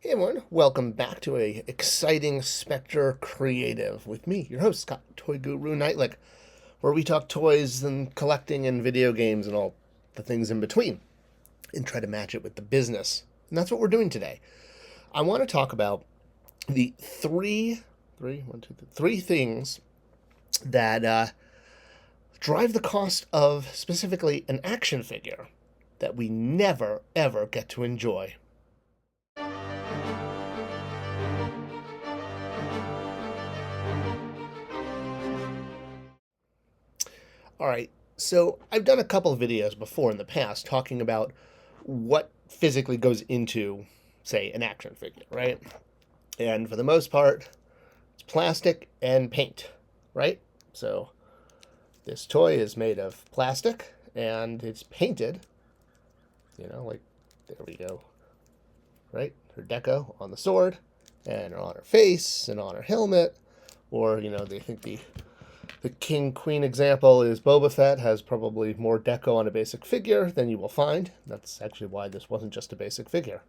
Hey everyone, welcome back to a exciting Spector Creative with me, your host, Scott, Toy Guru Neitlich, where we talk toys and collecting and video games and all the things in between and try to match it with the business. And that's what we're doing today. I want to talk about the three things that drive the cost of specifically an action figure that we never ever get to enjoy. All right. So I've done a couple of videos before in the past talking about what physically goes into, say, an action figure, right? And for the most part, it's plastic and paint, right? So this toy is made of plastic and it's painted, like there we go, right? Her deco on the sword and on her face and on her helmet, or, they think the King Queen example is Boba Fett has probably more deco on a basic figure than you will find. That's actually why this wasn't just a basic figure.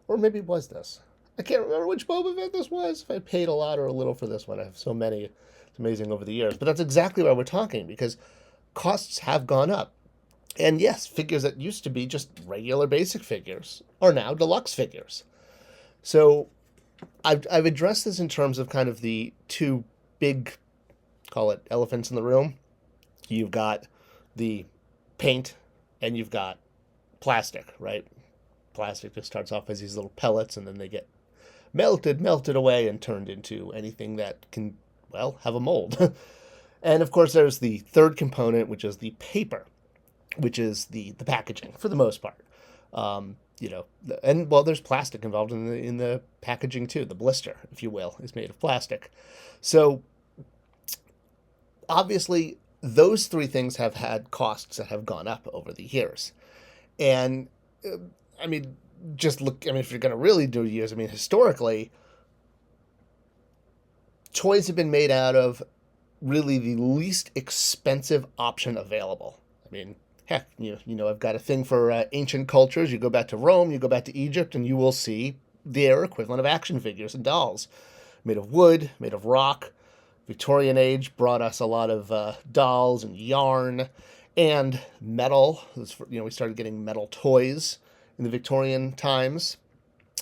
Or maybe it was this. I can't remember which Boba Fett this was. If I paid a lot or a little for this one. I have so many. It's amazing over the years. But that's exactly why we're talking, because costs have gone up. And yes, figures that used to be just regular basic figures are now deluxe figures. So I've addressed this in terms of kind of the two big, call it elephants in the room. You've got the paint and you've got plastic, right? Plastic just starts off as these little pellets and then they get melted away and turned into anything that can, well, have a mold. And of course, there's the third component, which is the paper, which is the packaging for the most part. And well, there's plastic involved in the packaging too. The blister, if you will, is made of plastic. So obviously, those three things have had costs that have gone up over the years. And I mean, just look, if you're going to really do years, historically, toys have been made out of really the least expensive option available. Heck, I've got a thing for ancient cultures. You go back to Rome, you go back to Egypt, and you will see their equivalent of action figures and dolls made of wood, made of rock. Victorian age brought us a lot of dolls and yarn and metal. We started getting metal toys in the Victorian times.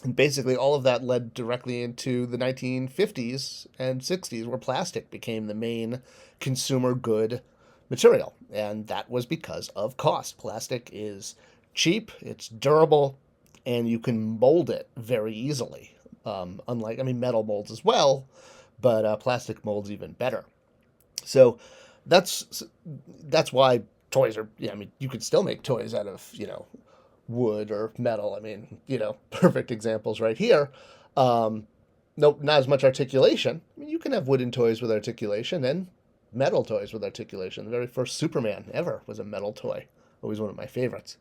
And basically, all of that led directly into the 1950s and 60s, where plastic became the main consumer good material. And that was because of cost. Plastic is cheap, it's durable, and you can mold it very easily. Unlike, metal molds as well, but plastic molds even better. So that's why toys are. You could still make toys out of wood or metal. Perfect examples right here. Nope, not as much articulation. You can have wooden toys with articulation and metal toys with articulation. The very first Superman ever was a metal toy. Always one of my favorites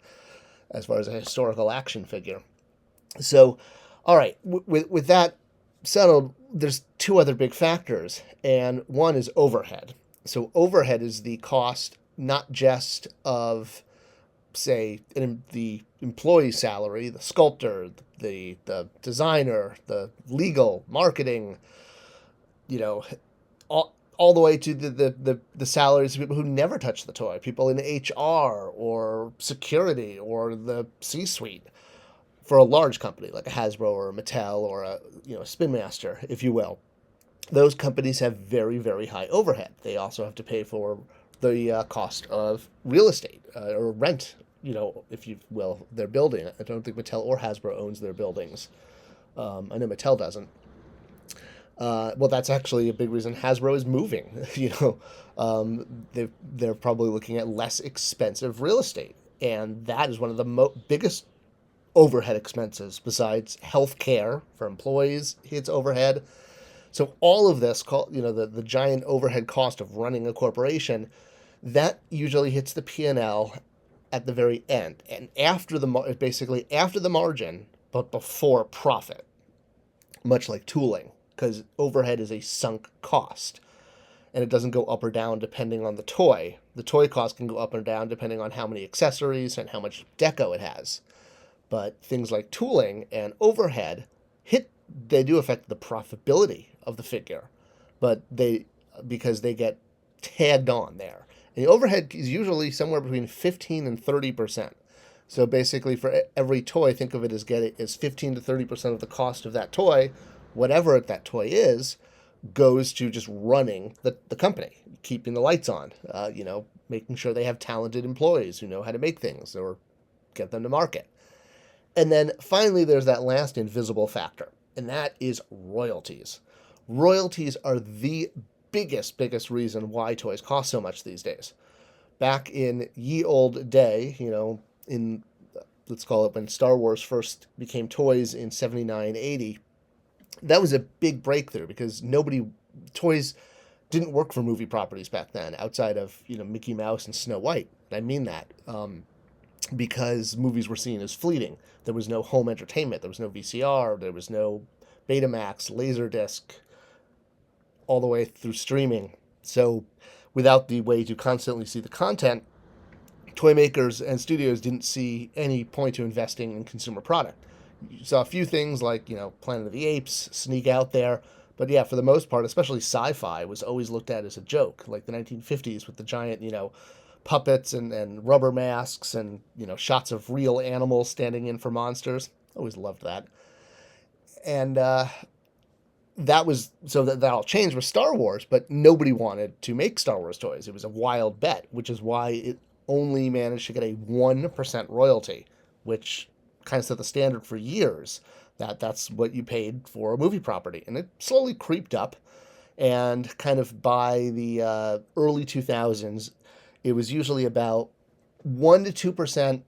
as far as a historical action figure. So, all right, with that settled, there's two other big factors, and one is overhead. So overhead is the cost not just of, say, the employee salary, the sculptor, the designer, the legal, marketing, all the way to the salaries of people who never touch the toy, people in HR or security or the C-suite. For a large company like a Hasbro or a Mattel or a Spin Master, if you will, those companies have very, very high overhead. They also have to pay for the cost of real estate or rent, if you will, their building. I don't think Mattel or Hasbro owns their buildings. I know Mattel doesn't. Well, that's actually a big reason Hasbro is moving. They're probably looking at less expensive real estate, and that is one of the biggest overhead expenses besides health care for employees hits overhead. So all of this, the giant overhead cost of running a corporation, that usually hits the P&L at the very end and basically after the margin, but before profit, much like tooling, because overhead is a sunk cost and it doesn't go up or down depending on the toy. The toy cost can go up or down depending on how many accessories and how much deco it has. But things like tooling and overhead they do affect the profitability of the figure, but because they get tagged on there. And the overhead is usually somewhere between 15 and 30%. So basically, for every toy, think of it as 15 to 30% of the cost of that toy, whatever that toy is, goes to just running the company, keeping the lights on, making sure they have talented employees who know how to make things or get them to market. And then finally, there's that last invisible factor, and that is royalties. Royalties are the biggest reason why toys cost so much these days. Back in ye old day, in, let's call it when Star Wars first became toys in 79, 80, that was a big breakthrough because toys didn't work for movie properties back then outside of, Mickey Mouse and Snow White. I mean that. Because movies were seen as fleeting. There was no home entertainment. There was no VCR. There was no Betamax, Laserdisc, all the way through streaming. So without the way to constantly see the content, toy makers and studios didn't see any point to investing in consumer product. You saw a few things like, Planet of the Apes sneak out there. But yeah, for the most part, especially sci-fi was always looked at as a joke, like the 1950s with the giant, puppets and rubber masks and, shots of real animals standing in for monsters. Always loved that. And that all changed with Star Wars, but nobody wanted to make Star Wars toys. It was a wild bet, which is why it only managed to get a 1% royalty, which kind of set the standard for years. That's what you paid for a movie property. And it slowly creeped up, and kind of by the early 2000s, it was usually about 1 to 2%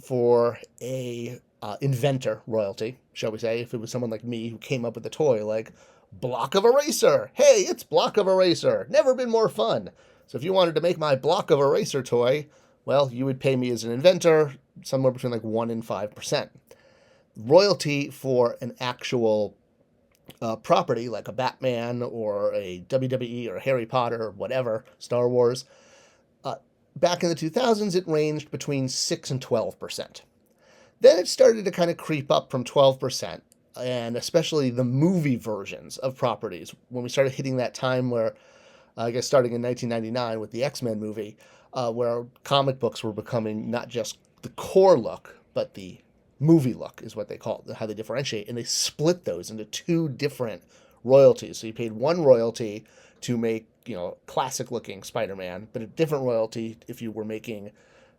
for a inventor royalty, shall we say, if it was someone like me who came up with a toy like Block of Eraser. Hey, it's Block of Eraser. Never been more fun. So if you wanted to make my Block of Eraser toy, well, you would pay me as an inventor somewhere between like 1 and 5%. Royalty for an actual property like a Batman or a WWE or a Harry Potter or whatever, Star Wars, back in the 2000s, it ranged between 6 and 12%. Then it started to kind of creep up from 12%, and especially the movie versions of properties. When we started hitting that time where, I guess starting in 1999 with the X-Men movie, where comic books were becoming not just the core look, but the movie look is what they call it, how they differentiate. And they split those into two different royalties. So you paid one royalty to make, classic looking Spider-Man, but a different royalty if you were making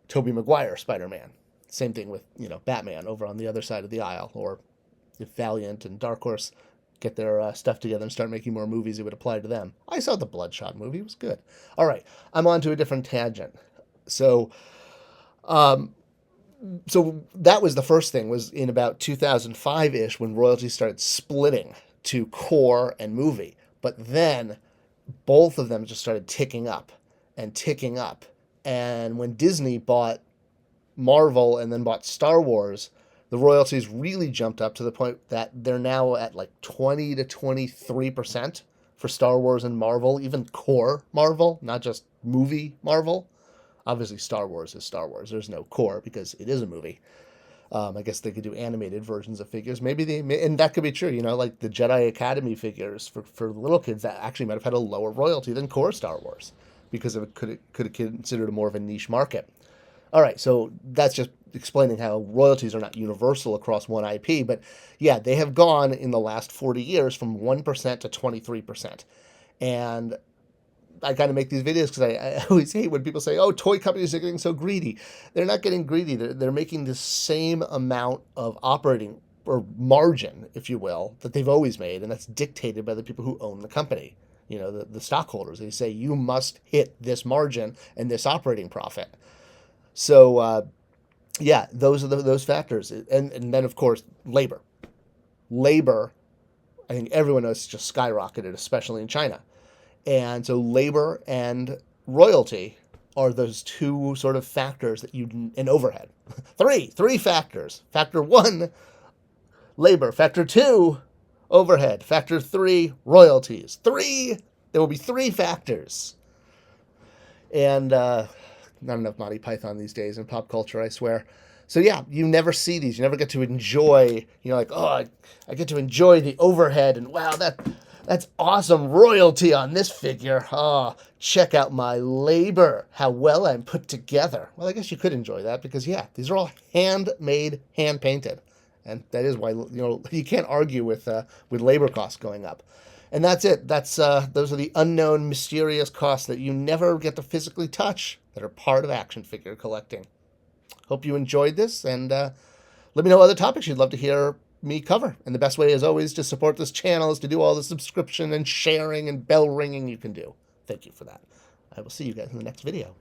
Tobey Maguire Spider-Man. Same thing with, Batman over on the other side of the aisle. Or if Valiant and Dark Horse get their stuff together and start making more movies, it would apply to them. I saw the Bloodshot movie. It was good. All right, I'm on to a different tangent. So that was the first thing, was in about 2005-ish when royalties started splitting to core and movie. But then both of them just started ticking up and ticking up. And when Disney bought Marvel and then bought Star Wars, the royalties really jumped up to the point that they're now at like 20 to 23% for Star Wars and Marvel, even core Marvel, not just movie Marvel. Obviously, Star Wars is Star Wars. There's no core because it is a movie. I guess they could do animated versions of figures. And that could be true, like the Jedi Academy figures for little kids that actually might have had a lower royalty than core Star Wars because it could have considered more of a niche market. All right, so that's just explaining how royalties are not universal across one IP. But yeah, they have gone in the last 40 years from 1% to 23%. And I kind of make these videos because I always hate when people say, oh, toy companies are getting so greedy. They're not getting greedy. They're making the same amount of operating or margin, if you will, that they've always made. And that's dictated by the people who own the company, the stockholders. They say you must hit this margin and this operating profit. So, yeah, those are those factors. And then, of course, labor. Labor, I think everyone knows, just skyrocketed, especially in China. And so labor and royalty are those two sort of factors and overhead. Three factors. Factor 1, labor. Factor 2, overhead. Factor 3, royalties. There will be 3 factors. And not enough Monty Python these days in pop culture, I swear. So yeah, you never see these. You never get to enjoy, like, oh, I get to enjoy the overhead, and wow, that's awesome royalty on this figure. Oh, check out my labor, how well I'm put together. Well, I guess you could enjoy that because, yeah, these are all handmade, hand-painted. And that is why, you can't argue with labor costs going up. And that's it. Those are the unknown, mysterious costs that you never get to physically touch that are part of action figure collecting. Hope you enjoyed this, and let me know other topics you'd love to hear me cover. And the best way, as always, to support this channel is to do all the subscription and sharing and bell ringing you can do. Thank you for that. I will see you guys in the next video.